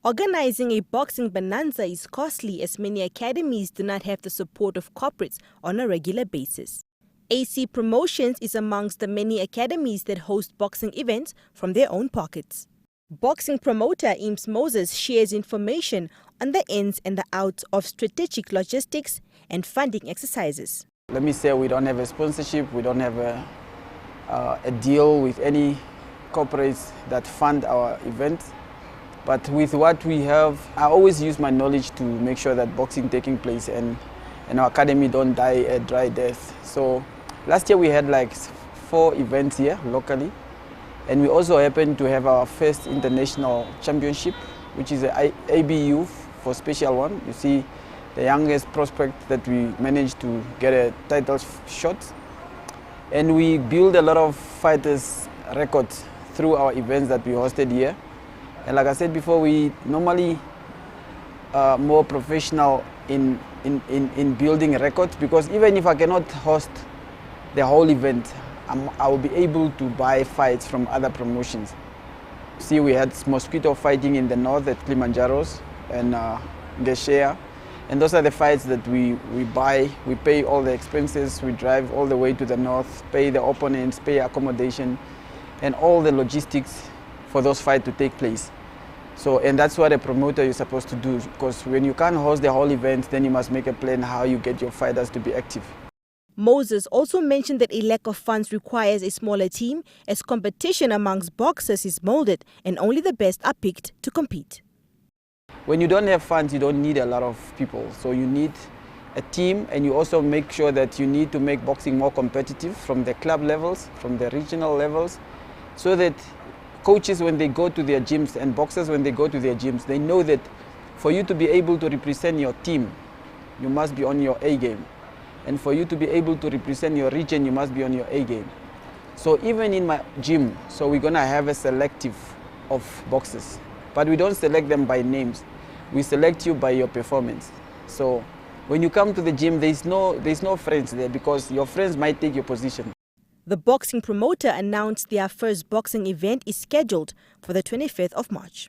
Organizing a boxing bonanza is costly as many academies do not have the support of corporates on a regular basis. AC Promotions is amongst the many academies that host boxing events from their own pockets. Boxing promoter Imms Moses shares information on the ins and the outs of strategic logistics and funding exercises. Let me say we don't have a sponsorship, we don't have a deal with any corporates that fund our events. But with what we have, I always use my knowledge to make sure that boxing taking place and our academy don't die a dry death. So last year we had like 4 events here locally. And we also happened to have our first international championship, which is an ABU for special one. You see the youngest prospect that we managed to get a title shot. And we build a lot of fighters records through our events that we hosted here. And like I said before, we normally are more professional in building records, because even if I cannot host the whole event, I will be able to buy fights from other promotions. See, we had mosquito fighting in the north at Kilimanjaro's and Geshea. And those are the fights that we buy. We pay all the expenses, we drive all the way to the north, pay the opponents, pay accommodation, and all the logistics for those fights to take place. So, and that's what a promoter is supposed to do, because when you can't host the whole event, then you must make a plan how you get your fighters to be active. Moses also mentioned that a lack of funds requires a smaller team, as competition amongst boxers is molded and only the best are picked to compete. When you don't have funds, you don't need a lot of people. So you need a team, and you also make sure that you need to make boxing more competitive from the club levels, from the regional levels, so that coaches, when they go to their gyms, and boxers, when they go to their gyms, they know that for you to be able to represent your team, you must be on your A game. And for you to be able to represent your region, you must be on your A game. So even in my gym, so we're gonna have a selective of boxers, but we don't select them by names. We select you by your performance. So when you come to the gym, there's no friends there, because your friends might take your position. The boxing promoter announced their first boxing event is scheduled for the 25th of March.